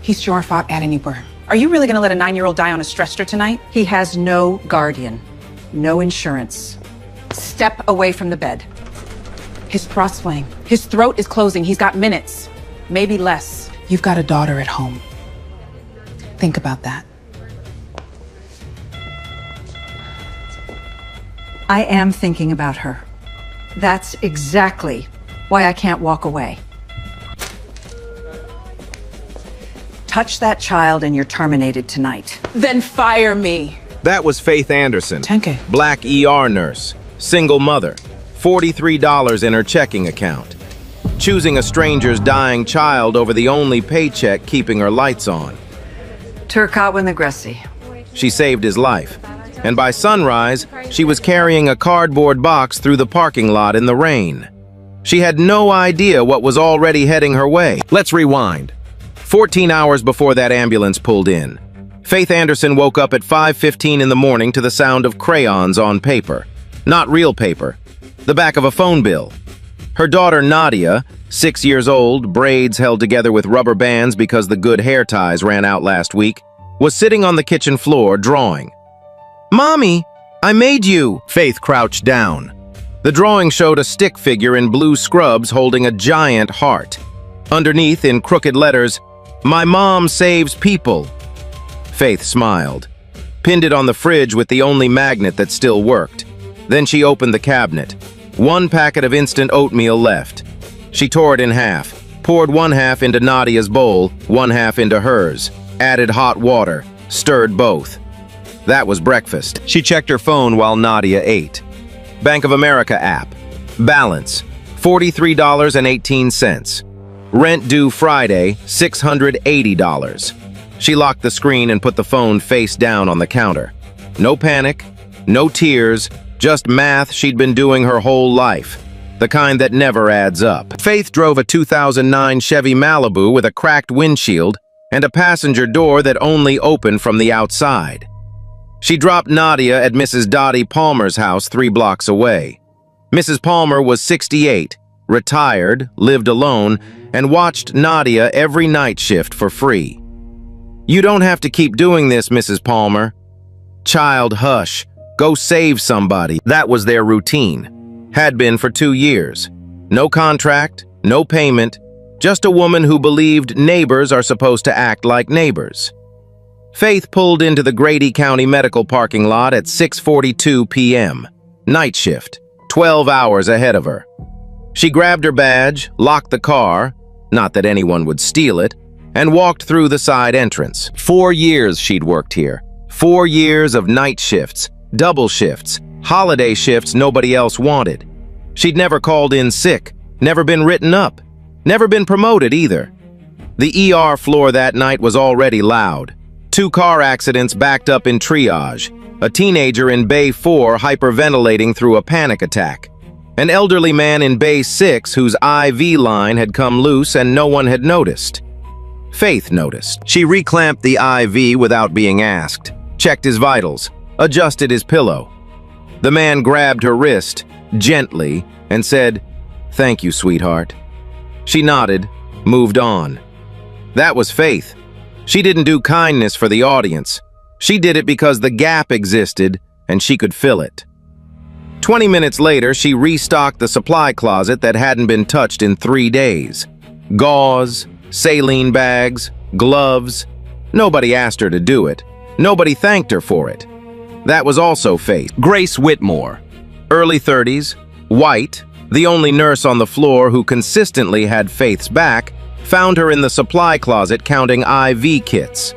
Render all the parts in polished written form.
He's sure fought at anywhere. Are you really gonna let a 9-year-old die on a stretcher tonight? He has no guardian, no insurance. Step away from the bed. His throat's swelling. His throat is closing. He's got minutes, maybe less. You've got a daughter at home. Think about that. I am thinking about her. That's exactly why I can't walk away. Touch that child and you're terminated tonight. Then fire me. That was Faith Anderson, Tenke. black ER nurse, single mother, $43 in her checking account. Choosing a stranger's dying child over the only paycheck keeping her lights on. Turkatwa Negresi. She saved his life. And by sunrise, she was carrying a cardboard box through the parking lot in the rain. She had no idea what was already heading her way. Let's rewind. 14 hours before that ambulance pulled in, Faith Anderson woke up at 5:15 in the morning to the sound of crayons on paper. Not real paper, the back of a phone bill. Her daughter Nadia, 6 years old, braids held together with rubber bands because the good hair ties ran out last week, was sitting on the kitchen floor drawing. "Mommy, I made you!" Faith crouched down. The drawing showed a stick figure in blue scrubs holding a giant heart. Underneath, in crooked letters, "My mom saves people." Faith smiled, pinned it on the fridge with the only magnet that still worked. Then she opened the cabinet. One packet of instant oatmeal left. She tore it in half, poured one half into Nadia's bowl, one half into hers, added hot water, stirred both. That was breakfast. She checked her phone while Nadia ate. Bank of America app. Balance, $43.18. Rent due Friday, $680. She locked the screen and put the phone face down on the counter. No panic, no tears, just math she'd been doing her whole life. The kind that never adds up. Faith drove a 2009 Chevy Malibu with a cracked windshield and a passenger door that only opened from the outside. She dropped Nadia at Mrs. Dottie Palmer's house 3 blocks away. Mrs. Palmer was 68, retired, lived alone, and watched Nadia every night shift for free. "You don't have to keep doing this, Mrs. Palmer." "Child, hush. Go save somebody." That was their routine. Had been for 2 years. No contract, no payment, just a woman who believed neighbors are supposed to act like neighbors. Faith pulled into the Grady County Medical parking lot at 6:42 p.m. Night shift, 12 hours ahead of her. She grabbed her badge, locked the car, not that anyone would steal it, and walked through the side entrance. 4 years she'd worked here. 4 years of night shifts, double shifts, holiday shifts nobody else wanted. She'd never called in sick, never been written up, never been promoted either. The ER floor that night was already loud. 2 car accidents backed up in triage. A teenager in Bay 4 hyperventilating through a panic attack. An elderly man in Bay 6 whose IV line had come loose and no one had noticed. Faith noticed. She reclamped the IV without being asked, checked his vitals, adjusted his pillow. The man grabbed her wrist, gently, and said, "Thank you, sweetheart." She nodded, moved on. That was Faith. She didn't do kindness for the audience. She did it because the gap existed and she could fill it. 20 minutes later, she restocked the supply closet that hadn't been touched in 3 days. Gauze, saline bags, gloves. Nobody asked her to do it. Nobody thanked her for it. That was also Faith. Grace Whitmore, early 30s, white, the only nurse on the floor who consistently had Faith's back, found her in the supply closet counting IV kits.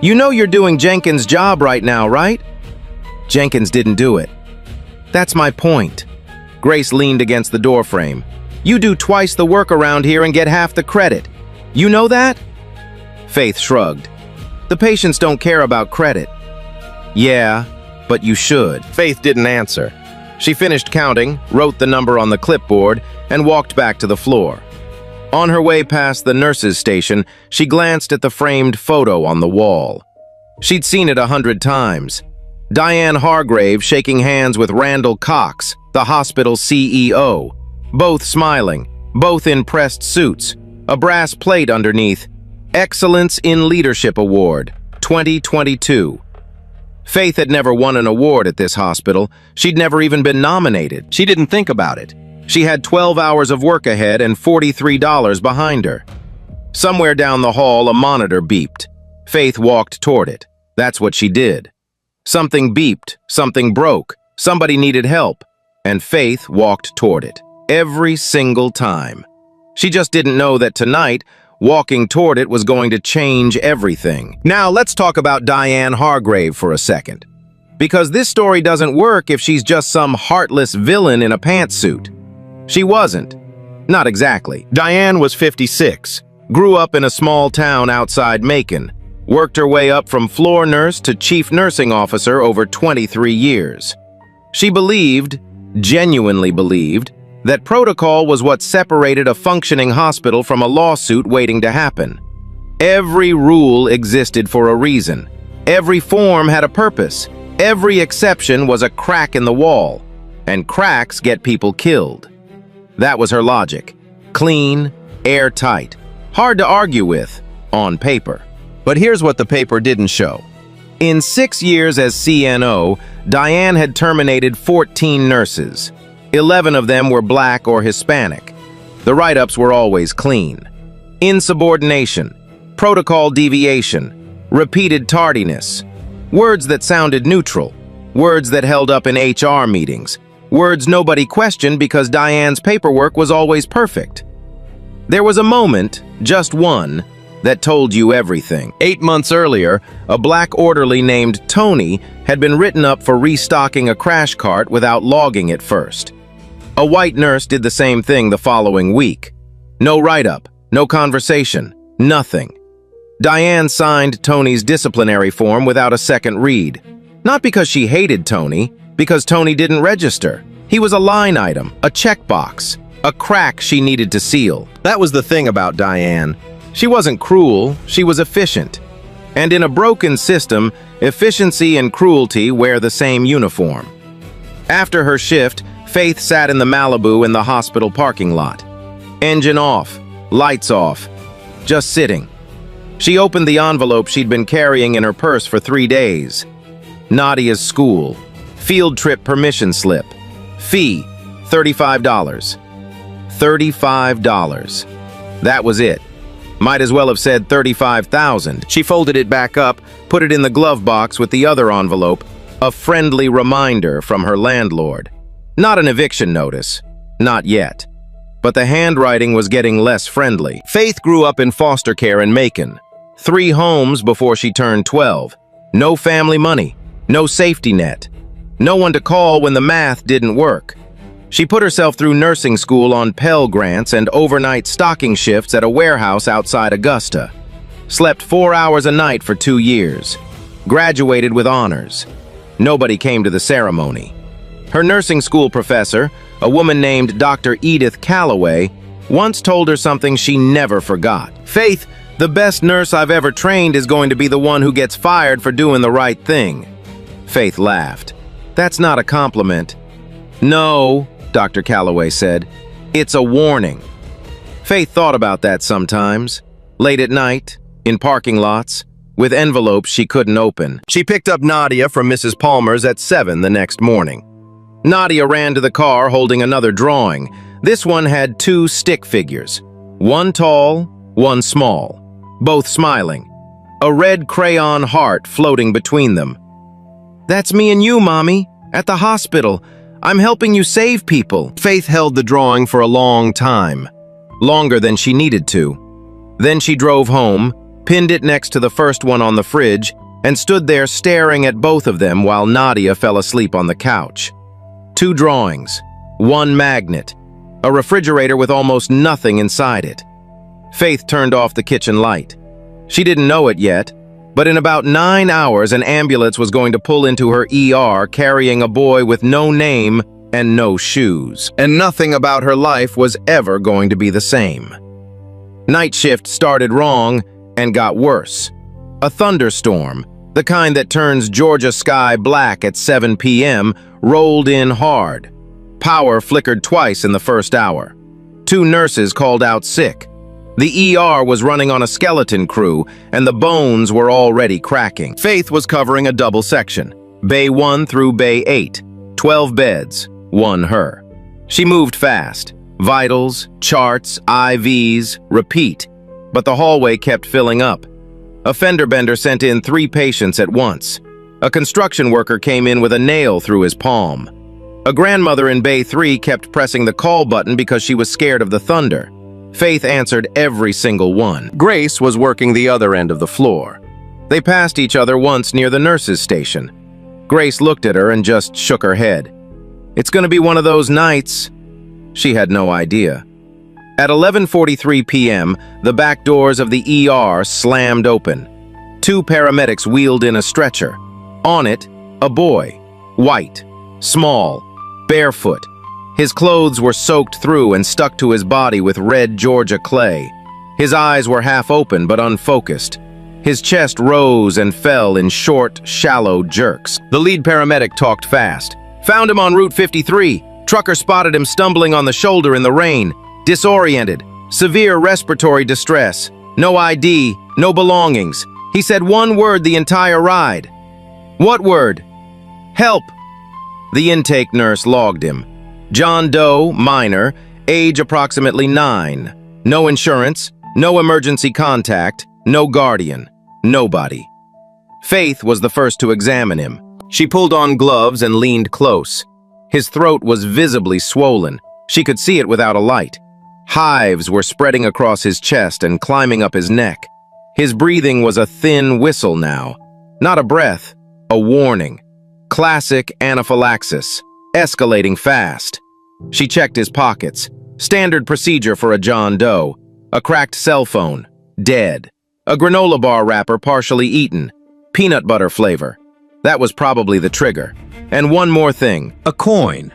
"You know you're doing Jenkins' job right now, right?" "Jenkins didn't do it." "That's my point." Grace leaned against the doorframe. "You do twice the work around here and get half the credit. You know that?" Faith shrugged. "The patients don't care about credit." "Yeah, but you should." Faith didn't answer. She finished counting, wrote the number on the clipboard, and walked back to the floor. On her way past the nurse's station, she glanced at the framed photo on the wall. She'd seen it 100 times. Diane Hargrave shaking hands with Randall Cox, the hospital CEO. Both smiling, both in pressed suits, a brass plate underneath, Excellence in Leadership Award, 2022. Faith had never won an award at this hospital. She'd never even been nominated. She didn't think about it. She had 12 hours of work ahead and $43 behind her. Somewhere down the hall, a monitor beeped. Faith walked toward it. That's what she did. Something beeped, something broke, somebody needed help, and Faith walked toward it. Every single time. She just didn't know that tonight, walking toward it was going to change everything. Now, let's talk about Diane Hargrave for a second. Because this story doesn't work if she's just some heartless villain in a pantsuit. She wasn't. Not exactly. Diane was 56, grew up in a small town outside Macon, worked her way up from floor nurse to chief nursing officer over 23 years. She believed, genuinely believed, that protocol was what separated a functioning hospital from a lawsuit waiting to happen. Every rule existed for a reason. Every form had a purpose. Every exception was a crack in the wall. And cracks get people killed. That was her logic. Clean, airtight. Hard to argue with, on paper. But here's what the paper didn't show. In 6 years as CNO, Diane had terminated 14 nurses. 11 of them were Black or Hispanic. The write-ups were always clean. Insubordination, protocol deviation, repeated tardiness. Words that sounded neutral. Words that held up in HR meetings. Words nobody questioned because Diane's paperwork was always perfect. There was a moment, just one, that told you everything. 8 months earlier, a Black orderly named Tony had been written up for restocking a crash cart without logging it first. A white nurse did the same thing the following week. No write-up, no conversation, nothing. Diane signed Tony's disciplinary form without a second read. Not because she hated Tony, because Tony didn't register. He was a line item, a checkbox, a crack she needed to seal. That was the thing about Diane. She wasn't cruel, she was efficient. And in a broken system, efficiency and cruelty wear the same uniform. After her shift, Faith sat in the Malibu in the hospital parking lot. Engine off, lights off, just sitting. She opened the envelope she'd been carrying in her purse for 3 days. Nadia's school, field trip permission slip, fee, $35. $35. That was it. Might as well have said $35,000. She folded it back up, put it in the glove box with the other envelope, a friendly reminder from her landlord. Not an eviction notice. Not yet. But the handwriting was getting less friendly. Faith grew up in foster care in Macon. 3 homes before she turned 12. No family money. No safety net. No one to call when the math didn't work. She put herself through nursing school on Pell Grants and overnight stocking shifts at a warehouse outside Augusta. Slept 4 hours a night for 2 years. Graduated with honors. Nobody came to the ceremony. Her nursing school professor, a woman named Dr. Edith Calloway, once told her something she never forgot. Faith, the best nurse I've ever trained is going to be the one who gets fired for doing the right thing. Faith laughed. That's not a compliment. No, Dr. Calloway said. It's a warning. Faith thought about that sometimes. Late at night, in parking lots, with envelopes she couldn't open. She picked up Nadia from Mrs. Palmer's at 7 the next morning. Nadia ran to the car holding another drawing. This one had 2 stick figures. One tall, one small. Both smiling. A red crayon heart floating between them. That's me and you, Mommy, at the hospital. I'm helping you save people. Faith held the drawing for a long time. Longer than she needed to. Then she drove home, pinned it next to the first one on the fridge, and stood there staring at both of them while Nadia fell asleep on the couch. 2 drawings, 1 magnet, a refrigerator with almost nothing inside it. Faith turned off the kitchen light. She didn't know it yet, but in about 9 hours an ambulance was going to pull into her ER carrying a boy with no name and no shoes. And nothing about her life was ever going to be the same. Night shift started wrong and got worse. A thunderstorm, the kind that turns Georgia sky black at 7 p.m., rolled in hard. Power flickered twice in the first hour. 2 nurses called out sick. The ER was running on a skeleton crew, and the bones were already cracking. Faith was covering a double section, Bay 1 through Bay 8, 12 beds, one her. She moved fast. Vitals, charts, IVs, repeat. But the hallway kept filling up. A fender bender sent in 3 patients at once. A construction worker came in with a nail through his palm. A grandmother in Bay 3 kept pressing the call button because she was scared of the thunder. Faith answered every single one. Grace was working the other end of the floor. They passed each other once near the nurse's station. Grace looked at her and just shook her head. It's going to be one of those nights. She had no idea. At 11:43 p.m., the back doors of the ER slammed open. 2 paramedics wheeled in a stretcher. On it, a boy, white, small, barefoot. His clothes were soaked through and stuck to his body with red Georgia clay. His eyes were half open but unfocused. His chest rose and fell in short, shallow jerks. The lead paramedic talked fast. Found him on Route 53. Trucker spotted him stumbling on the shoulder in the rain. Disoriented. Severe respiratory distress. No ID, no belongings. He said one word the entire ride. What word? Help. The intake nurse logged him. John Doe, minor, age approximately 9. No insurance, no emergency contact, no guardian, nobody. Faith was the first to examine him. She pulled on gloves and leaned close. His throat was visibly swollen. She could see it without a light. Hives were spreading across his chest and climbing up his neck. His breathing was a thin whistle now. Not a breath, a warning. Classic anaphylaxis. Escalating fast. She checked his pockets. Standard procedure for a John Doe. A cracked cell phone. Dead. A granola bar wrapper partially eaten. Peanut butter flavor. That was probably the trigger. And one more thing. A coin.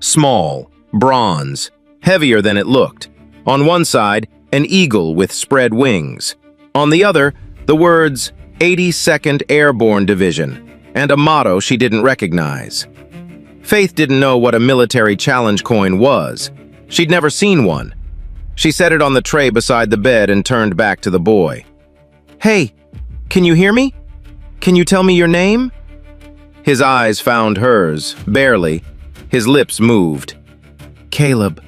Small. Bronze. Heavier than it looked. On one side, an eagle with spread wings. On the other, the words 82nd Airborne Division and a motto she didn't recognize. Faith didn't know what a military challenge coin was. She'd never seen one. She set it on the tray beside the bed and turned back to the boy. Hey, can you hear me? Can you tell me your name? His eyes found hers, barely. His lips moved. Caleb.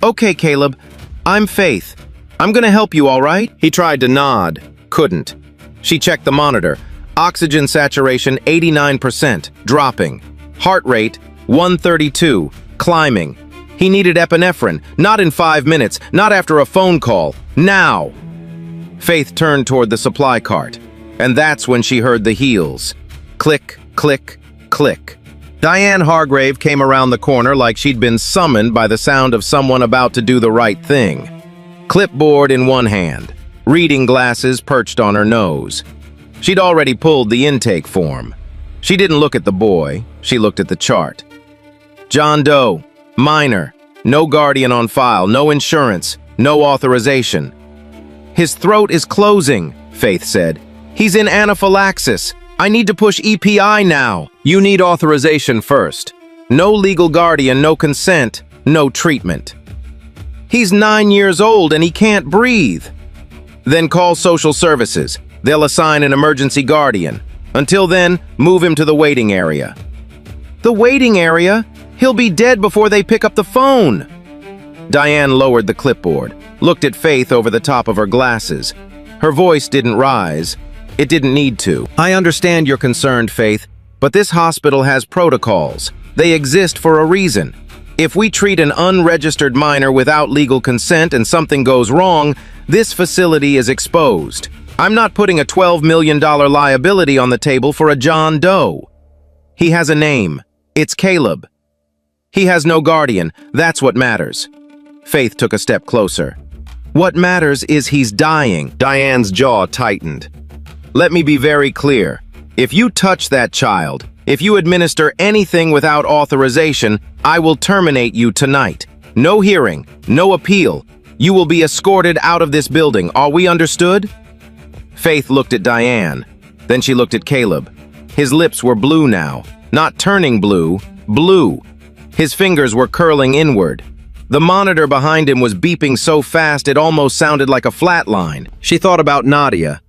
Okay, Caleb. I'm Faith. I'm gonna help you, all right? He tried to nod. Couldn't. She checked the monitor. Oxygen saturation 89%, dropping. Heart rate 132, climbing. He needed epinephrine, not in 5 minutes, not after a phone call. Now! Faith turned toward the supply cart, and that's when she heard the heels. Click, click, click. Diane Hargrave came around the corner like she'd been summoned by the sound of someone about to do the right thing. Clipboard in one hand, reading glasses perched on her nose. She'd already pulled the intake form. She didn't look at the boy, she looked at the chart. John Doe, minor, no guardian on file, no insurance, no authorization. His throat is closing, Faith said. He's in anaphylaxis. I need to push EPI now. You need authorization first. No legal guardian, no consent, no treatment. He's 9 years old and he can't breathe. Then call social services. They'll assign an emergency guardian. Until then, move him to the waiting area. The waiting area? He'll be dead before they pick up the phone. Diane lowered the clipboard, looked at Faith over the top of her glasses. Her voice didn't rise. It didn't need to. I understand you're concerned, Faith, but this hospital has protocols. They exist for a reason. If we treat an unregistered minor without legal consent and something goes wrong, this facility is exposed. I'm not putting a $12 million liability on the table for a John Doe. He has a name. It's Caleb. He has no guardian. That's what matters. Faith took a step closer. What matters is he's dying. Diane's jaw tightened. Let me be very clear. If you touch that child, if you administer anything without authorization, I will terminate you tonight. No hearing, no appeal. You will be escorted out of this building. Are we understood? Faith looked at Diane. Then she looked at Caleb. His lips were blue now. Not turning blue, blue. His fingers were curling inward. The monitor behind him was beeping so fast it almost sounded like a flatline. She thought about Nadia,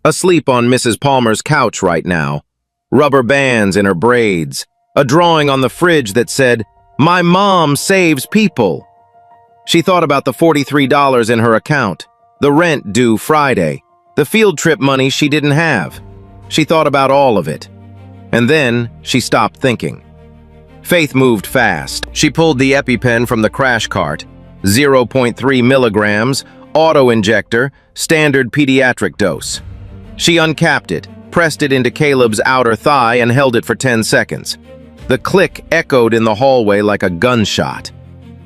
asleep on Mrs. Palmer's couch right now, rubber bands in her braids, a drawing on the fridge that said, "My mom saves people." She thought about the $43 in her account, the rent due Friday, the field trip money she didn't have. She thought about all of it. And then she stopped thinking. Faith moved fast. She pulled the EpiPen from the crash cart, 0.3 milligrams, auto-injector, standard pediatric dose. She uncapped it, pressed it into Caleb's outer thigh, and held it for 10 seconds. The click echoed in the hallway like a gunshot.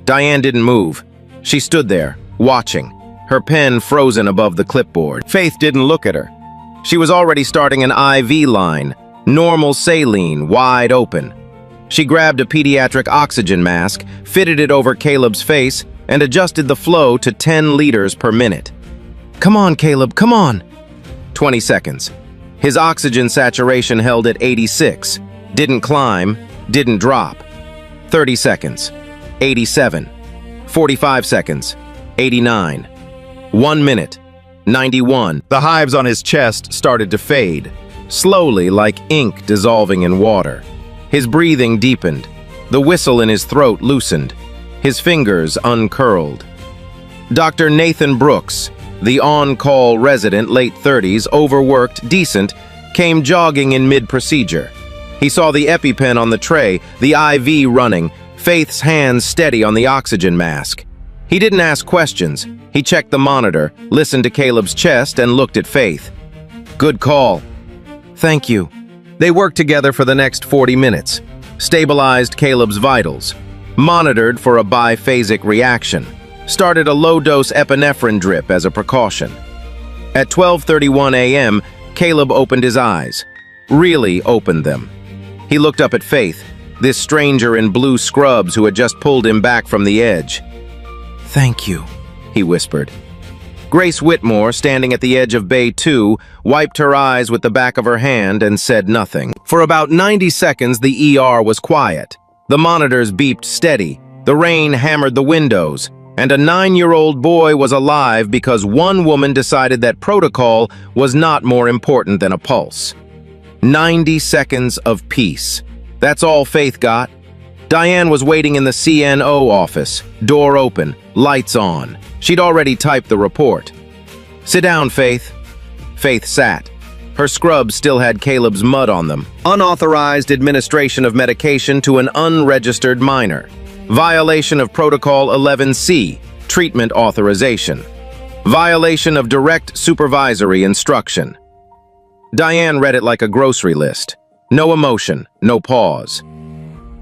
Diane didn't move. She stood there, watching, her pen frozen above the clipboard. Faith didn't look at her. She was already starting an IV line, normal saline, wide open. She grabbed a pediatric oxygen mask, fitted it over Caleb's face, and adjusted the flow to 10 liters per minute. "Come on, Caleb, come on!" 20 seconds. His oxygen saturation held at 86. Didn't climb, didn't drop. 30 seconds. 87. 45 seconds. 89. 1 minute. 91. The hives on his chest started to fade, slowly like ink dissolving in water. His breathing deepened. The whistle in his throat loosened. His fingers uncurled. Dr. Nathan Brooks, the on-call resident, late 30s, overworked, decent, came jogging in mid-procedure. He saw the EpiPen on the tray, the IV running, Faith's hands steady on the oxygen mask. He didn't ask questions. He checked the monitor, listened to Caleb's chest, and looked at Faith. "Good call." "Thank you." They worked together for the next 40 minutes, stabilized Caleb's vitals, monitored for a biphasic reaction, started a low-dose epinephrine drip as a precaution. At 12:31 a.m., Caleb opened his eyes, really opened them. He looked up at Faith, this stranger in blue scrubs who had just pulled him back from the edge. "Thank you," he whispered. Grace Whitmore, standing at the edge of Bay 2, wiped her eyes with the back of her hand and said nothing. For about 90 seconds, the ER was quiet. The monitors beeped steady, the rain hammered the windows, and a 9-year-old boy was alive because one woman decided that protocol was not more important than a pulse. 90 seconds of peace. That's all Faith got. Diane was waiting in the CNO office, door open, lights on. She'd already typed the report. "Sit down, Faith." Faith sat. Her scrubs still had Caleb's mud on them. Unauthorized administration of medication to an unregistered minor. Violation of Protocol 11C, treatment authorization. Violation of direct supervisory instruction. Diane read it like a grocery list. No emotion, no pause.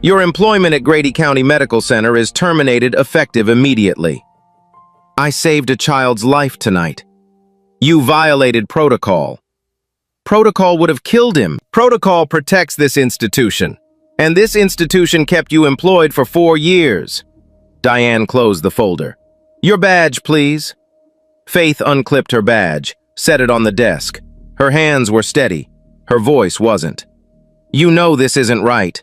"Your employment at Grady County Medical Center is terminated effective immediately." "I saved a child's life tonight." "You violated protocol." "Protocol would have killed him." "Protocol protects this institution. And this institution kept you employed for 4 years." Diane closed the folder. "Your badge, please." Faith unclipped her badge, set it on the desk. Her hands were steady. Her voice wasn't. "You know this isn't right."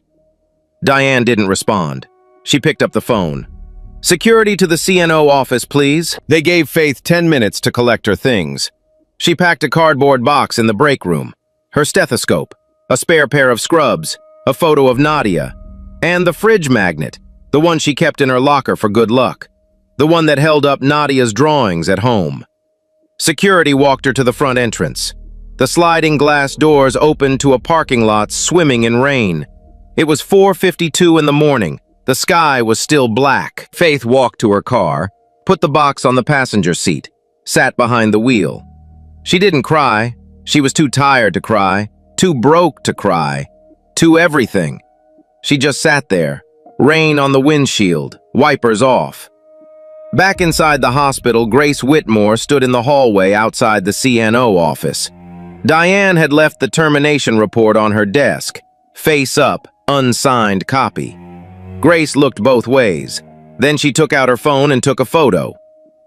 Diane didn't respond. She picked up the phone. "Security to the CNO office, please." They gave Faith 10 minutes to collect her things. She packed a cardboard box in the break room, her stethoscope, a spare pair of scrubs, a photo of Nadia, and the fridge magnet, the one she kept in her locker for good luck, the one that held up Nadia's drawings at home. Security walked her to the front entrance. The sliding glass doors opened to a parking lot swimming in rain. It was 4:52 in the morning. The sky was still black. Faith walked to her car, put the box on the passenger seat, sat behind the wheel. She didn't cry. She was too tired to cry, too broke to cry, too everything. She just sat there, rain on the windshield, wipers off. Back inside the hospital, Grace Whitmore stood in the hallway outside the CNO office. Diane had left the termination report on her desk, face up, unsigned copy. Grace looked both ways. Then she took out her phone and took a photo.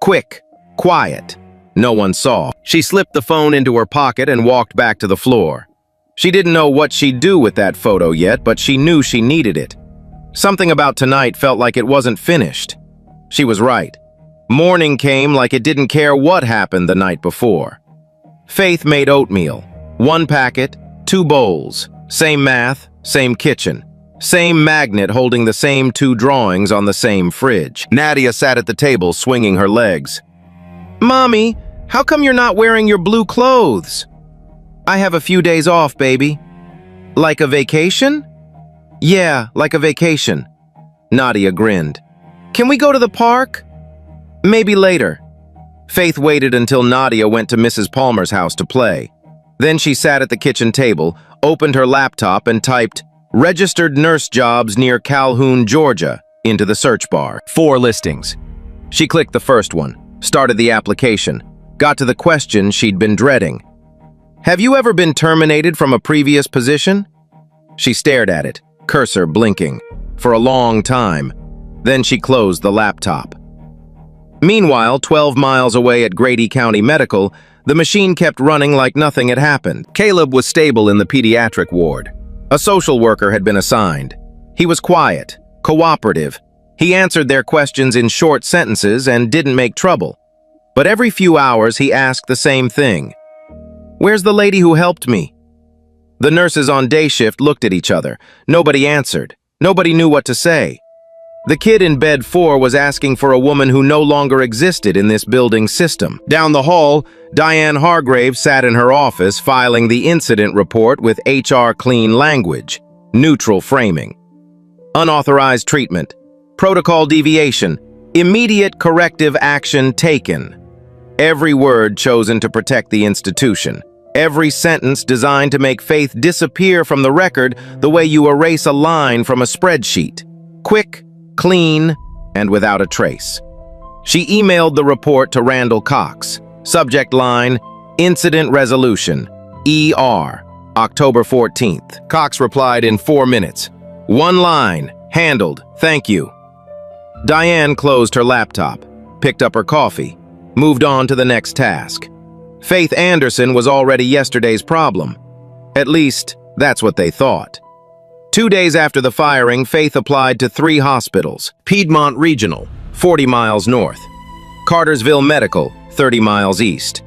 Quick, quiet. No one saw. She slipped the phone into her pocket and walked back to the floor. She didn't know what she'd do with that photo yet, but she knew she needed it. Something about tonight felt like it wasn't finished. She was right. Morning came like it didn't care what happened the night before. Faith made oatmeal. 1 packet, 2 bowls. Same math, same kitchen. Same magnet holding the same 2 drawings on the same fridge. Nadia sat at the table swinging her legs. "Mommy, how come you're not wearing your blue clothes?" "I have a few days off, baby." "Like a vacation?" "Yeah, like a vacation." Nadia grinned. "Can we go to the park?" "Maybe later." Faith waited until Nadia went to Mrs. Palmer's house to play. Then she sat at the kitchen table, opened her laptop and typed, "Registered nurse jobs near Calhoun, Georgia," into the search bar. 4 listings. She clicked the first one, started the application, got to the question she'd been dreading. "Have you ever been terminated from a previous position?" She stared at it, cursor blinking, for a long time. Then she closed the laptop. Meanwhile, 12 miles away at Grady County Medical, the machine kept running like nothing had happened. Caleb was stable in the pediatric ward. A social worker had been assigned. He was quiet, cooperative. He answered their questions in short sentences and didn't make trouble. But every few hours he asked the same thing. "Where's the lady who helped me?" The nurses on day shift looked at each other. Nobody answered. Nobody knew what to say. The kid in bed 4 was asking for a woman who no longer existed in this building system. Down the hall, Diane Hargrave sat in her office filing the incident report with HR clean language, neutral framing. Unauthorized treatment, protocol deviation, immediate corrective action taken. Every word chosen to protect the institution. Every sentence designed to make Faith disappear from the record the way you erase a line from a spreadsheet. Quick, clean, and without a trace. She emailed the report to Randall Cox. Subject line, Incident Resolution, ER, October 14th. Cox replied in 4 minutes. 1 line, handled, thank you. Diane closed her laptop, picked up her coffee, moved on to the next task. Faith Anderson was already yesterday's problem. At least, that's what they thought. 2 days after the firing, Faith applied to 3 hospitals. Piedmont Regional, 40 miles north. Cartersville Medical, 30 miles east.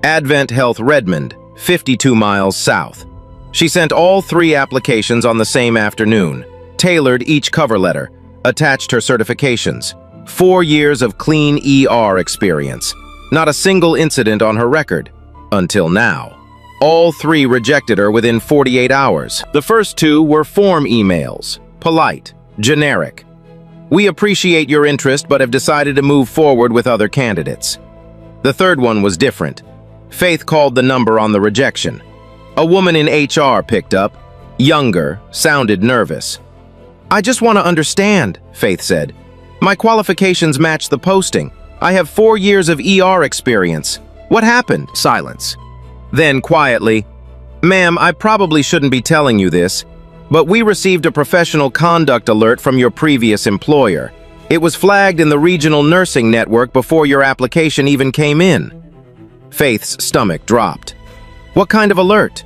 Advent Health Redmond, 52 miles south. She sent all 3 applications on the same afternoon, tailored each cover letter, attached her certifications. 4 years of clean ER experience. Not a single incident on her record. Until now. All 3 rejected her within 48 hours. The first 2 were form emails. Polite. Generic. "We appreciate your interest but have decided to move forward with other candidates." The third one was different. Faith called the number on the rejection. A woman in HR picked up. Younger, sounded nervous. "I just want to understand," Faith said. "My qualifications match the posting. I have 4 years of ER experience. What happened?" Silence. Then, quietly, "Ma'am, I probably shouldn't be telling you this, but we received a professional conduct alert from your previous employer. It was flagged in the regional nursing network before your application even came in." Faith's stomach dropped. "What kind of alert?"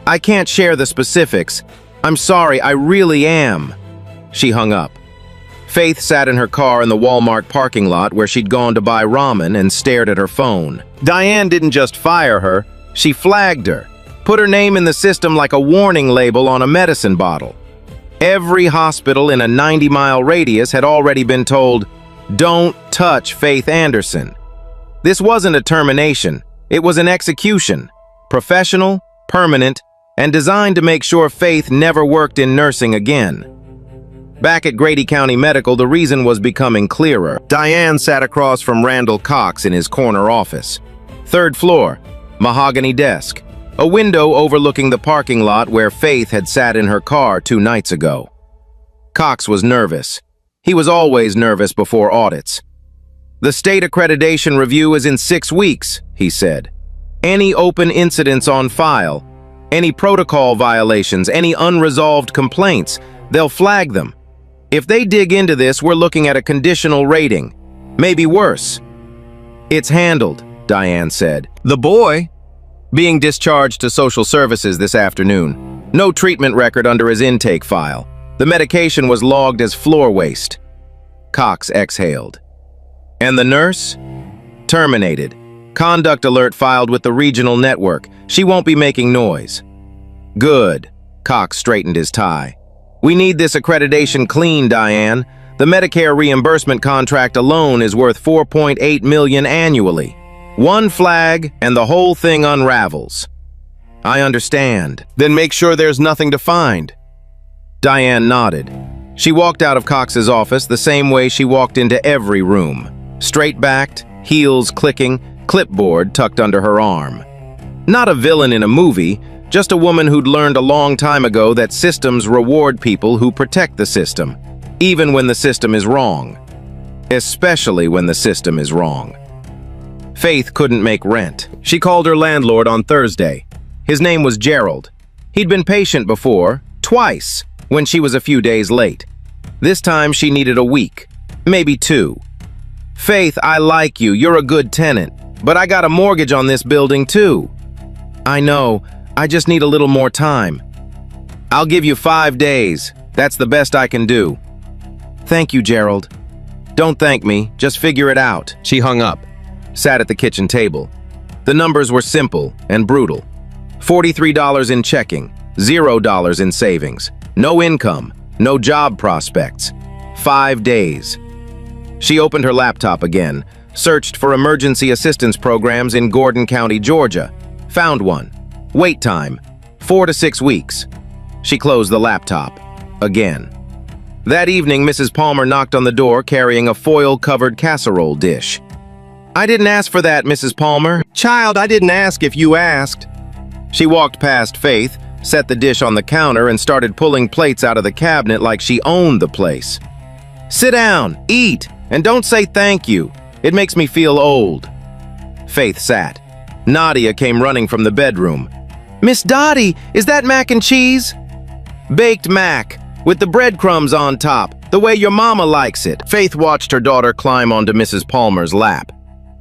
"I can't share the specifics. I'm sorry, I really am." She hung up. Faith sat in her car in the Walmart parking lot where she'd gone to buy ramen and stared at her phone. Diane didn't just fire her, she flagged her, put her name in the system like a warning label on a medicine bottle. Every hospital in a 90-mile radius had already been told, "Don't touch Faith Anderson." This wasn't a termination, it was an execution. Professional, permanent, and designed to make sure Faith never worked in nursing again. Back at Grady County Medical, the reason was becoming clearer. Diane sat across from Randall Cox in his corner office. 3rd floor, mahogany desk, a window overlooking the parking lot where Faith had sat in her car 2 nights ago. Cox was nervous. He was always nervous before audits. "The state accreditation review is in 6 weeks, he said. Any open incidents on file, any protocol violations, any unresolved complaints, they'll flag them. If they dig into this, we're looking at a conditional rating. Maybe worse." "It's handled," Diane said. "The boy?" "Being discharged to social services this afternoon. No treatment record under his intake file. The medication was logged as floor waste." Cox exhaled. And the nurse? Terminated. Conduct alert filed with the regional network. She won't be making noise. Good. Cox straightened his tie. We need this accreditation clean, Diane. The Medicare reimbursement contract alone is worth $4.8 million annually. One flag and the whole thing unravels. I understand. Then make sure there's nothing to find. Diane nodded. She walked out of Cox's office the same way she walked into every room. Straight-backed, heels clicking, clipboard tucked under her arm. Not a villain in a movie, just a woman who'd learned a long time ago that systems reward people who protect the system, even when the system is wrong. Especially when the system is wrong. Faith couldn't make rent. She called her landlord on Thursday. His name was Gerald. He'd been patient before, twice, when she was a few days late. This time she needed a week, maybe 2. Faith, I like you, you're a good tenant, but I got a mortgage on this building too. I know, I just need a little more time. I'll give you 5 days. That's the best I can do. Thank you, Gerald. Don't thank me, just figure it out. She hung up, sat at the kitchen table. The numbers were simple and brutal. $43 in checking, $0 in savings, no income, no job prospects. 5 days. She opened her laptop again, searched for emergency assistance programs in Gordon County, Georgia. Found one. Wait time, 4 to 6 weeks. She closed the laptop. Again. That evening, Mrs. Palmer knocked on the door carrying a foil-covered casserole dish. I didn't ask for that, Mrs. Palmer. Child, I didn't ask if you asked. She walked past Faith, set the dish on the counter, and started pulling plates out of the cabinet like she owned the place. Sit down, eat, and don't say thank you. It makes me feel old. Faith sat. Nadia came running from the bedroom. Miss Dottie, is that mac and cheese? Baked mac, with the breadcrumbs on top, the way your mama likes it. Faith watched her daughter climb onto Mrs. Palmer's lap.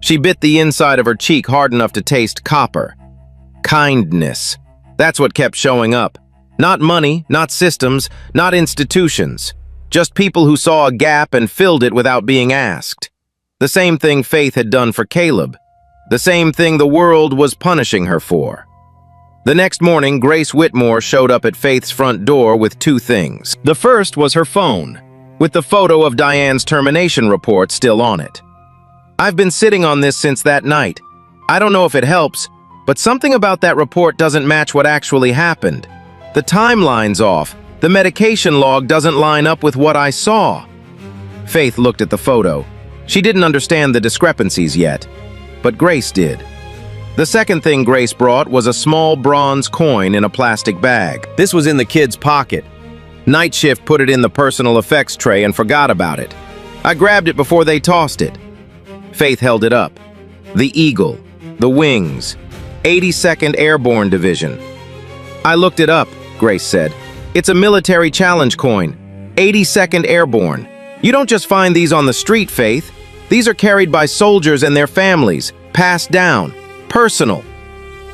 She bit the inside of her cheek hard enough to taste copper. Kindness. That's what kept showing up. Not money, not systems, not institutions. Just people who saw a gap and filled it without being asked. The same thing Faith had done for Caleb. The same thing the world was punishing her for. The next morning, Grace Whitmore showed up at Faith's front door with 2 things. The first was her phone, with the photo of Diane's termination report still on it. I've been sitting on this since that night. I don't know if it helps, but something about that report doesn't match what actually happened. The timeline's off. The medication log doesn't line up with what I saw. Faith looked at the photo. She didn't understand the discrepancies yet, but Grace did. The second thing Grace brought was a small bronze coin in a plastic bag. This was in the kid's pocket. Night shift put it in the personal effects tray and forgot about it. I grabbed it before they tossed it. Faith held it up. The eagle, the wings, 82nd Airborne Division. I looked it up, Grace said. It's a military challenge coin, 82nd Airborne. You don't just find these on the street, Faith. These are carried by soldiers and their families, passed down, personal.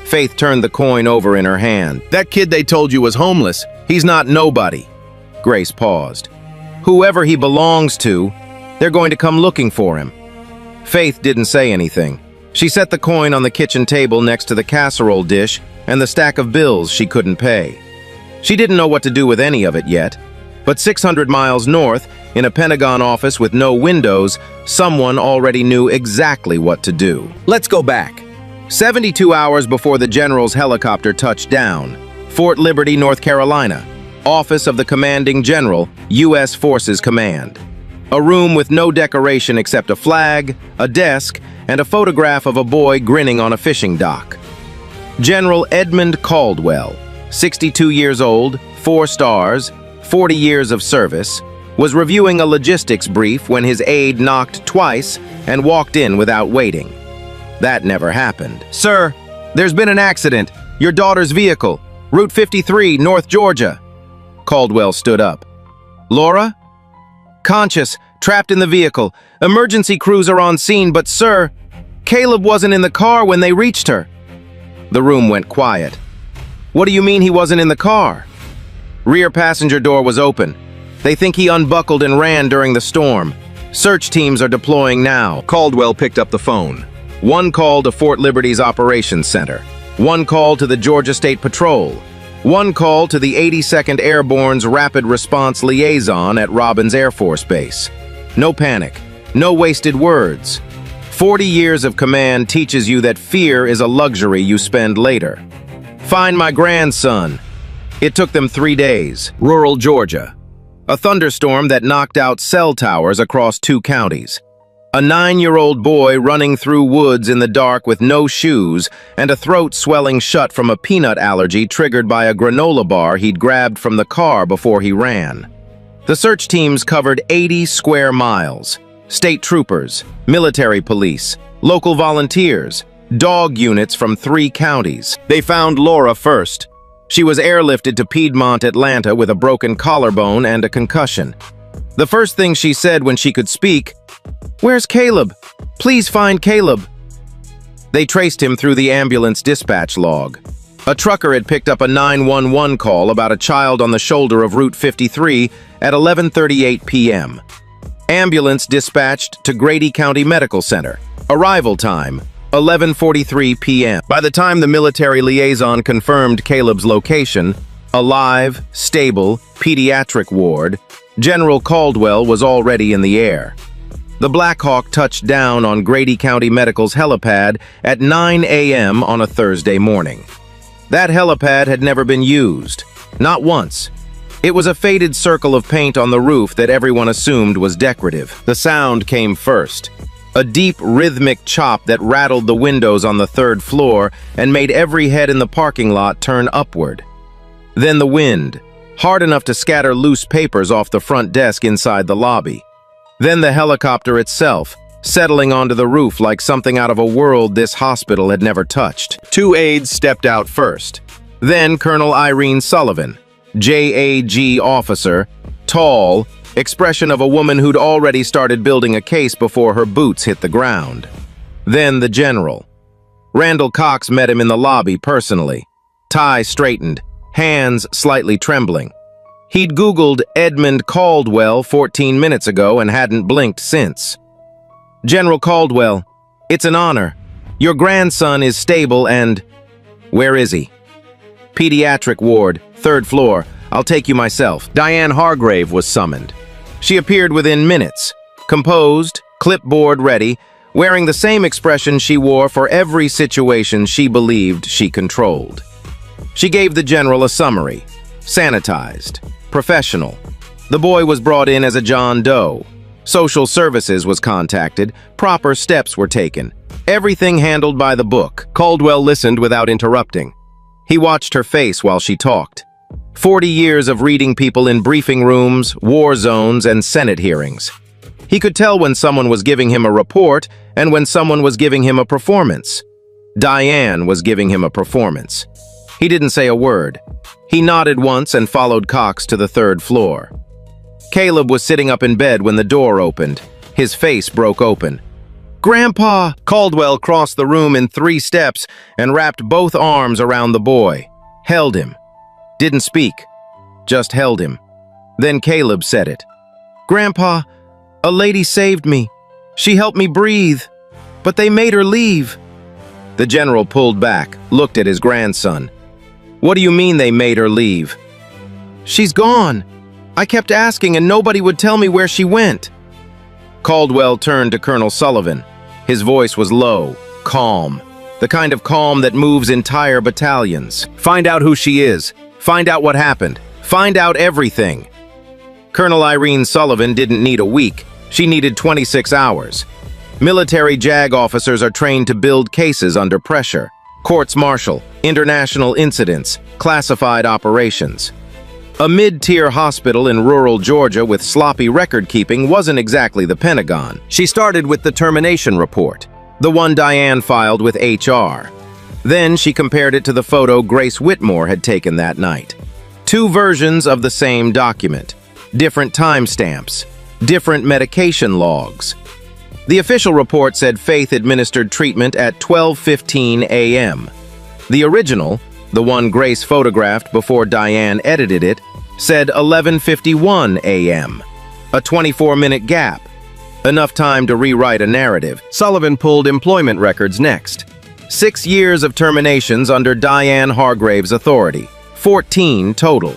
Faith turned the coin over in her hand. That kid they told you was homeless. He's not nobody. Grace paused. Whoever he belongs to, they're going to come looking for him. Faith didn't say anything. She set the coin on the kitchen table next to the casserole dish and the stack of bills she couldn't pay. She didn't know what to do with any of it yet, but 600 miles north, in a Pentagon office with no windows, someone already knew exactly what to do. Let's go back. 72 hours before the general's helicopter touched down, Fort Liberty, North Carolina, Office of the Commanding General, U.S. Forces Command. A room with no decoration except a flag, a desk, and a photograph of a boy grinning on a fishing dock. General Edmund Caldwell, 62 years old, 4 stars, 40 years of service, was reviewing a logistics brief when his aide knocked twice and walked in without waiting. That never happened. Sir, there's been an accident. Your daughter's vehicle, Route 53, North Georgia. Caldwell stood up. Laura? Conscious, trapped in the vehicle. Emergency crews are on scene, but sir, Caleb wasn't in the car when they reached her. The room went quiet. What do you mean he wasn't in the car? Rear passenger door was open. They think he unbuckled and ran during the storm. Search teams are deploying now. Caldwell picked up the phone. One call to Fort Liberty's Operations Center. One call to the Georgia State Patrol. One call to the 82nd Airborne's Rapid Response Liaison at Robins Air Force Base. No panic. No wasted words. 40 years of command teaches you that fear is a luxury you spend later. Find my grandson. It took them 3 days. Rural Georgia. A thunderstorm that knocked out cell towers across 2 counties. A 9-year-old boy running through woods in the dark with no shoes and a throat swelling shut from a peanut allergy triggered by a granola bar he'd grabbed from the car before he ran. The search teams covered 80 square miles. State troopers, military police, local volunteers, dog units from 3 counties. They found Laura first. She was airlifted to Piedmont, Atlanta with a broken collarbone and a concussion. The first thing she said when she could speak, "Where's Caleb? Please find Caleb." They traced him through the ambulance dispatch log. A trucker had picked up a 911 call about a child on the shoulder of Route 53 at 11:38 p.m. Ambulance dispatched to Grady County Medical Center. Arrival time, 11:43 p.m. By the time the military liaison confirmed Caleb's location, a live, stable, pediatric ward, General Caldwell was already in the air. The Black Hawk touched down on Grady County Medical's helipad at 9 a.m. on a Thursday morning. That helipad had never been used, not once. It was a faded circle of paint on the roof that everyone assumed was decorative. The sound came first. A deep, rhythmic chop that rattled the windows on the 3rd floor and made every head in the parking lot turn upward. Then the wind, hard enough to scatter loose papers off the front desk inside the lobby. Then the helicopter itself, settling onto the roof like something out of a world this hospital had never touched. 2 aides stepped out first. Then Colonel Irene Sullivan, JAG officer, tall, expression of a woman who'd already started building a case before her boots hit the ground. Then the general. Randall Cox met him in the lobby personally. Tie straightened, hands slightly trembling. He'd Googled Edmund Caldwell 14 minutes ago and hadn't blinked since. "General Caldwell, it's an honor. Your grandson is stable and..." "Where is he?" "Pediatric ward, 3rd floor. I'll take you myself." Diane Hargrave was summoned. She appeared within minutes, composed, clipboard ready, wearing the same expression she wore for every situation she believed she controlled. She gave the general a summary. Sanitized. Professional. The boy was brought in as a John Doe. Social services was contacted. Proper steps were taken. Everything handled by the book. Caldwell listened without interrupting. He watched her face while she talked. 40 years of reading people in briefing rooms, war zones, and Senate hearings. He could tell when someone was giving him a report and when someone was giving him a performance. Diane was giving him a performance. He didn't say a word. He nodded once and followed Cox to the 3rd floor. Caleb was sitting up in bed when the door opened. His face broke open. "Grandpa!" Caldwell crossed the room in 3 steps and wrapped both arms around the boy. Held him. Didn't speak. Just held him. Then Caleb said it. "Grandpa, a lady saved me. She helped me breathe. But they made her leave." The general pulled back, looked at his grandson. "What do you mean they made her leave?" "She's gone. I kept asking and nobody would tell me where she went." Caldwell turned to Colonel Sullivan. His voice was low, calm, the kind of calm that moves entire battalions. "Find out who she is. Find out what happened. Find out everything." Colonel Irene Sullivan didn't need a week. She needed 26 hours. Military JAG officers are trained to build cases under pressure. Courts-martial, international incidents, classified operations. A mid-tier hospital in rural Georgia with sloppy record-keeping wasn't exactly the Pentagon. She started with the termination report, the one Diane filed with HR. Then she compared it to the photo Grace Whitmore had taken that night. 2 versions of the same document, different timestamps, different medication logs. The official report said Faith administered treatment at 12:15 a.m. The original, the one Grace photographed before Diane edited it, said 11:51 a.m., a 24-minute gap. Enough time to rewrite a narrative. Sullivan pulled employment records next. 6 years of terminations under Diane Hargrave's authority. 14 total.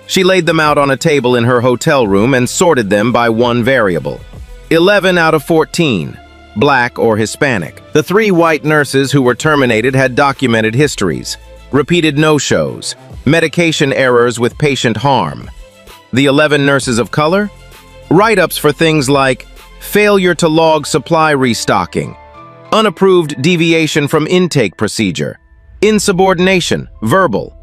She laid them out on a table in her hotel room and sorted them by one variable. 11 out of 14, Black or Hispanic. The 3 white nurses who were terminated had documented histories, repeated no-shows, medication errors with patient harm. The 11 nurses of color? Write-ups for things like failure to log supply restocking, unapproved deviation from intake procedure, insubordination, verbal,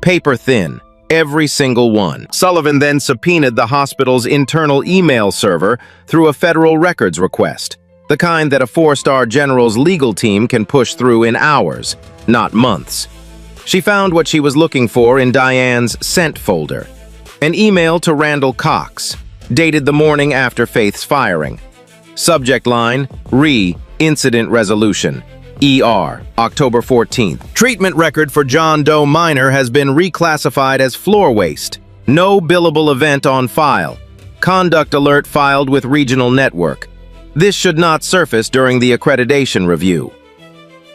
paper thin, every single one. Sullivan then subpoenaed the hospital's internal email server through a federal records request, the kind that a 4-star general's legal team can push through in hours, not months. She found what she was looking for in Diane's sent folder, an email to Randall Cox, dated the morning after Faith's firing. Subject line, Incident Resolution, ER, October 14th. Treatment record for John Doe Minor has been reclassified as floor waste. No billable event on file. Conduct alert filed with regional network. This should not surface during the accreditation review.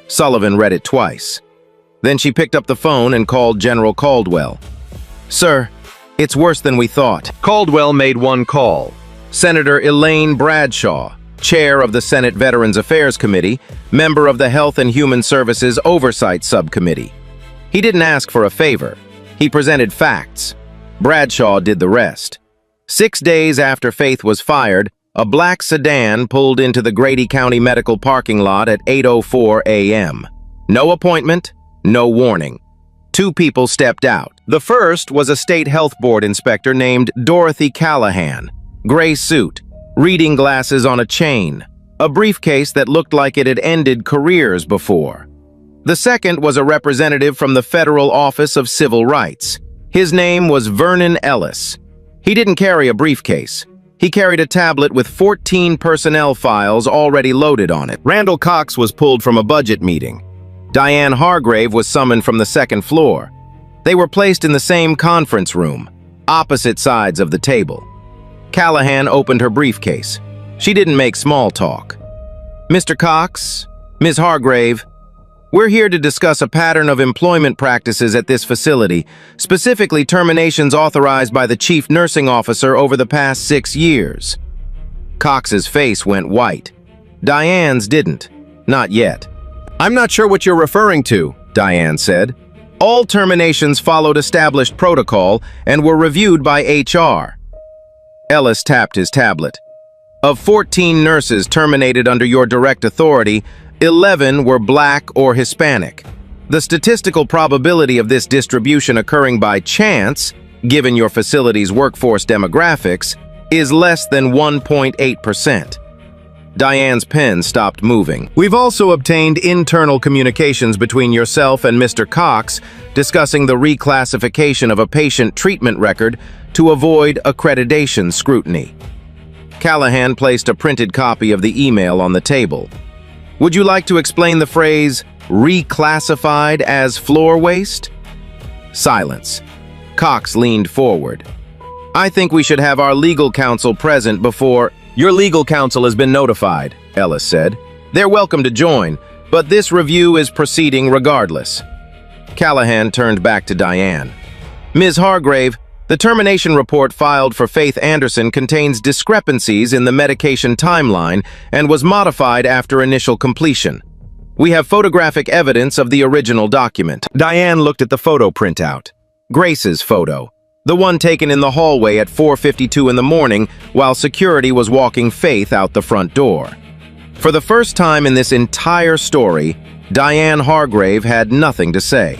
Sullivan read it twice. Then she picked up the phone and called General Caldwell. Sir, it's worse than we thought. Caldwell made one call. Senator Elaine Bradshaw, chair of the Senate Veterans Affairs Committee, member of the Health and Human Services Oversight Subcommittee. He didn't ask for a favor. He presented facts. Bradshaw did the rest. 6 days after Faith was fired, a black sedan pulled into the Grady County Medical parking lot at 8:04 a.m. No appointment, no warning. 2 people stepped out. The first was a state health board inspector named Dorothy Callahan. Gray suit, reading glasses on a chain, a briefcase that looked like it had ended careers before. The second was a representative from the Federal Office of Civil Rights. His name was Vernon Ellis. He didn't carry a briefcase. He carried a tablet with 14 personnel files already loaded on it. Randall Cox was pulled from a budget meeting. Diane Hargrave was summoned from the second floor. They were placed in the same conference room, opposite sides of the table. Callahan opened her briefcase. She didn't make small talk. Mr. Cox, Ms. Hargrave, we're here to discuss a pattern of employment practices at this facility, specifically terminations authorized by the chief nursing officer over the past 6 years. Cox's face went white. Diane's didn't. Not yet. I'm not sure what you're referring to, Diane said. All terminations followed established protocol and were reviewed by HR. Ellis tapped his tablet. Of 14 nurses terminated under your direct authority, 11 were Black or Hispanic. The statistical probability of this distribution occurring by chance, given your facility's workforce demographics, is less than 1.8%. Diane's pen stopped moving. We've also obtained internal communications between yourself and Mr. Cox discussing the reclassification of a patient treatment record to avoid accreditation scrutiny. Callahan placed a printed copy of the email on the table. Would you like to explain the phrase reclassified as floor waste? Silence. Cox leaned forward. I think we should have our legal counsel present before... Your legal counsel has been notified, Ellis said. They're welcome to join, but this review is proceeding regardless. Callahan turned back to Diane. Ms. Hargrave, the termination report filed for Faith Anderson contains discrepancies in the medication timeline and was modified after initial completion. We have photographic evidence of the original document. Diane looked at the photo printout. Grace's photo. The one taken in the hallway at 4:52 in the morning while security was walking Faith out the front door. For the first time in this entire story, Diane Hargrave had nothing to say.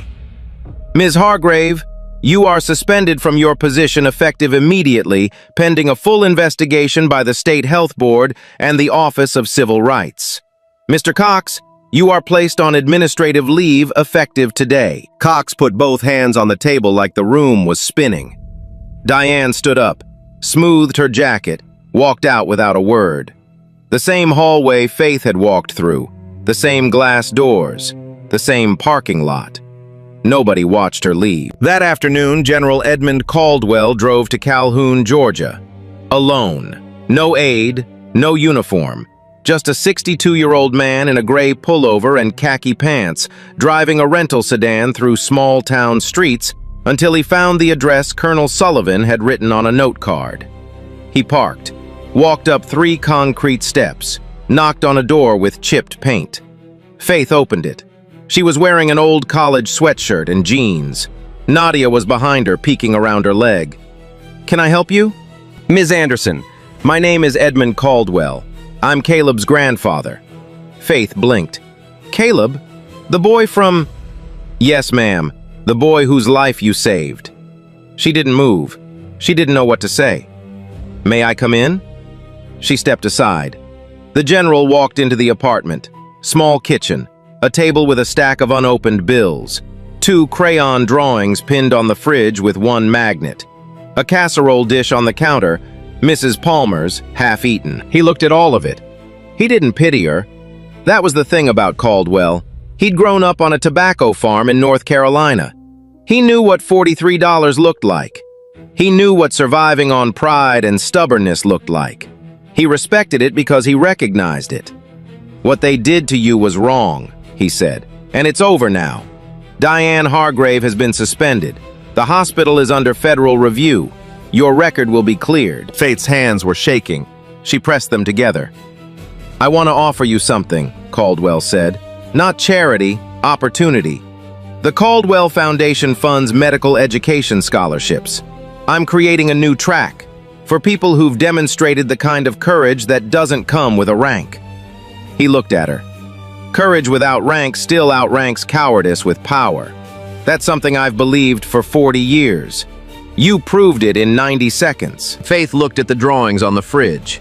Ms. Hargrave, you are suspended from your position effective immediately, pending a full investigation by the State Health Board and the Office of Civil Rights. Mr. Cox, you are placed on administrative leave effective today. Cox put both hands on the table like the room was spinning. Diane stood up, smoothed her jacket, walked out without a word. The same hallway Faith had walked through, the same glass doors, the same parking lot. Nobody watched her leave. That afternoon, General Edmund Caldwell drove to Calhoun, Georgia. Alone. No aide, No uniform. Just a 62-year-old man in a gray pullover and khaki pants, driving a rental sedan through small-town streets until he found the address Colonel Sullivan had written on a note card. He parked, walked up 3 concrete steps, knocked on a door with chipped paint. Faith opened it. She was wearing an old college sweatshirt and jeans. Nadia was behind her, peeking around her leg. "Can I help you?" "Ms. Anderson, my name is Edmund Caldwell. I'm Caleb's grandfather." Faith blinked. "Caleb? The boy from—" "Yes, ma'am. The boy whose life you saved." She didn't move. She didn't know what to say. "May I come in?" She stepped aside. The general walked into the apartment. Small kitchen, a table with a stack of unopened bills, 2 crayon drawings pinned on the fridge with 1 magnet, a casserole dish on the counter, Mrs. Palmer's, half-eaten. He looked at all of it. He didn't pity her. That was the thing about Caldwell. He'd grown up on a tobacco farm in North Carolina. He knew what $43 looked like. He knew what surviving on pride and stubbornness looked like. He respected it because he recognized it. "What they did to you was wrong," he said, "and it's over now. Diane Hargrave has been suspended. The hospital is under federal review. Your record will be cleared." Faith's hands were shaking. She pressed them together. "I want to offer you something," Caldwell said. "Not charity, opportunity. The Caldwell Foundation funds medical education scholarships. I'm creating a new track for people who've demonstrated the kind of courage that doesn't come with a rank." He looked at her. "Courage without rank still outranks cowardice with power. That's something I've believed for 40 years. You proved it in 90 seconds." Faith looked at the drawings on the fridge.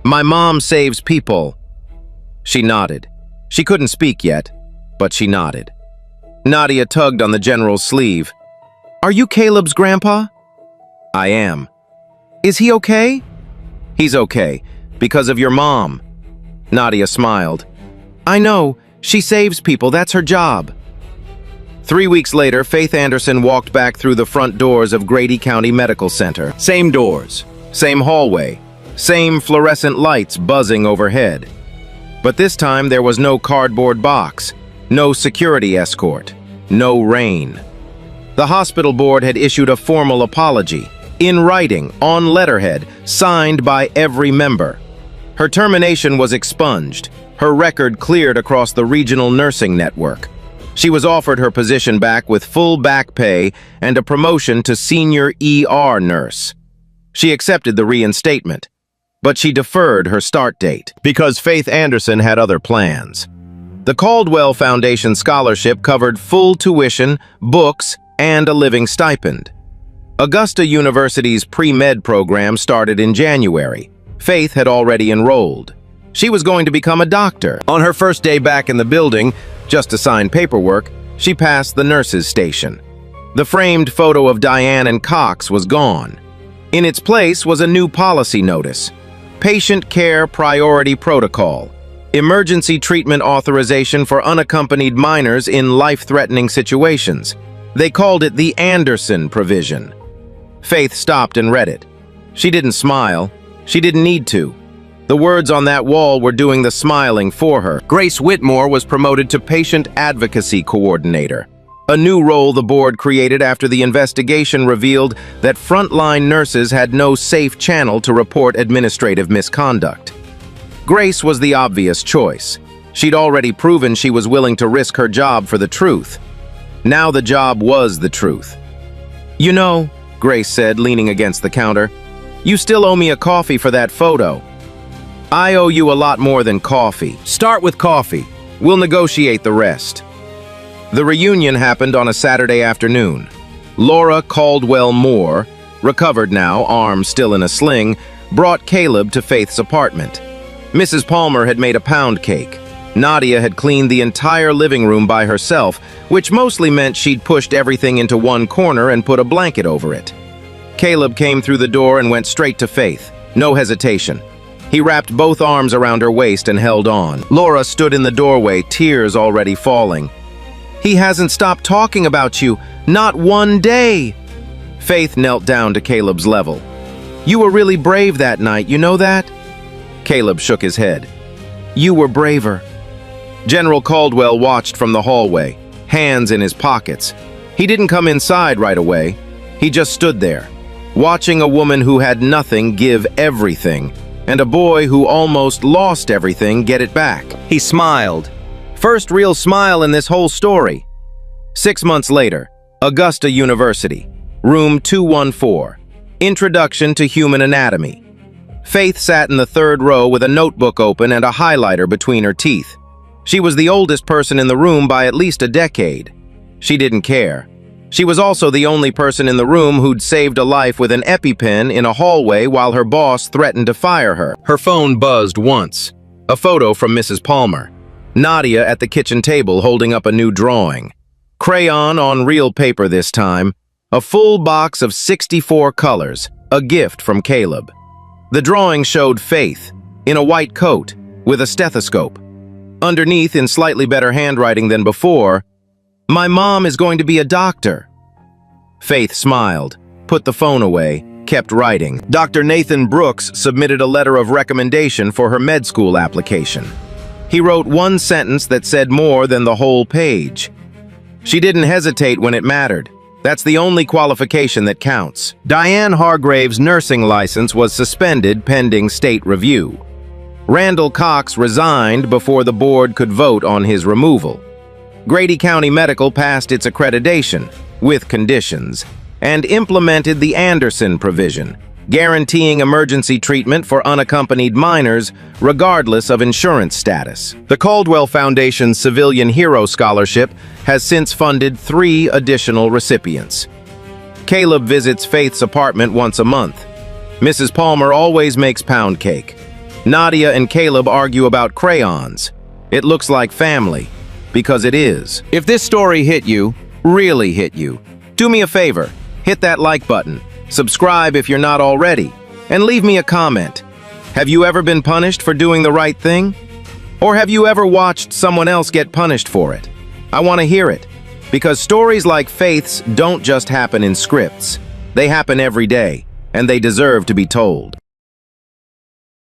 "My mom saves people." She nodded. She couldn't speak yet, but she nodded. Nadia tugged on the general's sleeve. "Are you Caleb's grandpa?" "I am." "Is he okay?" "He's okay, because of your mom." Nadia smiled. "I know. She saves people. That's her job." 3 weeks later, Faith Anderson walked back through the front doors of Grady County Medical Center. Same doors, same hallway, same fluorescent lights buzzing overhead. But this time there was no cardboard box, no security escort, no rain. The hospital board had issued a formal apology, in writing, on letterhead, signed by every member. Her termination was expunged, her record cleared across the regional nursing network. She was offered her position back with full back pay and a promotion to senior ER nurse. She accepted the reinstatement, but she deferred her start date because Faith Anderson had other plans. The Caldwell Foundation scholarship covered full tuition, books, and a living stipend. Augusta University's pre-med program started in January. Faith had already enrolled. She was going to become a doctor. On her first day back in the building, just to sign paperwork, she passed the nurses' station. The framed photo of Diane and Cox was gone. In its place was a new policy notice: Patient Care Priority Protocol, Emergency Treatment Authorization for Unaccompanied Minors in Life-Threatening Situations. They called it the Anderson Provision. Faith stopped and read it. She didn't smile. She didn't need to. The words on that wall were doing the smiling for her. Grace Whitmore was promoted to Patient Advocacy Coordinator, a new role the board created after the investigation revealed that frontline nurses had no safe channel to report administrative misconduct. Grace was the obvious choice. She'd already proven she was willing to risk her job for the truth. Now the job was the truth. "You know," Grace said, leaning against the counter, "you still owe me a coffee for that photo." "I owe you a lot more than coffee. Start with coffee. We'll negotiate the rest." The reunion happened on a Saturday afternoon. Laura Caldwell Moore, recovered now, arm still in a sling, brought Caleb to Faith's apartment. Mrs. Palmer had made a pound cake. Nadia had cleaned the entire living room by herself, which mostly meant she'd pushed everything into one corner and put a blanket over it. Caleb came through the door and went straight to Faith. No hesitation. He wrapped both arms around her waist and held on. Laura stood in the doorway, tears already falling. "He hasn't stopped talking about you. Not one day." Faith knelt down to Caleb's level. "You were really brave that night, you know that?" Caleb shook his head. You were braver. General Caldwell watched from the hallway, hands in his pockets. He didn't come inside right away. He just stood there, watching a woman who had nothing give everything, and a boy who almost lost everything get it back. He smiled. First real smile in this whole story. 6 months later, Augusta University, room 214, Introduction to Human Anatomy. Faith sat in the third row with a notebook open and a highlighter between her teeth. She was the oldest person in the room by at least a decade. She didn't care. She was also the only person in the room who'd saved a life with an EpiPen in a hallway while her boss threatened to fire her. Her phone buzzed once. A photo from Mrs. Palmer. Nadia at the kitchen table holding up a new drawing. Crayon on real paper this time. A full box of 64 colors. A gift from Caleb. The drawing showed Faith, in a white coat, with a stethoscope. Underneath, in slightly better handwriting than before, "My mom is going to be a doctor." Faith smiled, put the phone away, kept writing. Dr. Nathan Brooks submitted a letter of recommendation for her med school application. He wrote one sentence that said more than the whole page. She didn't hesitate when it mattered. That's the only qualification that counts. Diane Hargrave's nursing license was suspended pending state review. Randall Cox resigned before the board could vote on his removal. Grady County Medical passed its accreditation, with conditions, and implemented the Anderson provision, guaranteeing emergency treatment for unaccompanied minors regardless of insurance status. The Caldwell Foundation's Civilian Hero Scholarship has since funded 3 additional recipients. Caleb visits Faith's apartment once a month. Mrs. Palmer always makes pound cake. Nadia and Caleb argue about crayons. It looks like family, because it is. If this story hit you, really hit you, do me a favor, hit that like button, subscribe if you're not already, and leave me a comment. Have you ever been punished for doing the right thing? Or have you ever watched someone else get punished for it? I want to hear it, because stories like Faith's don't just happen in scripts. They happen every day, and they deserve to be told.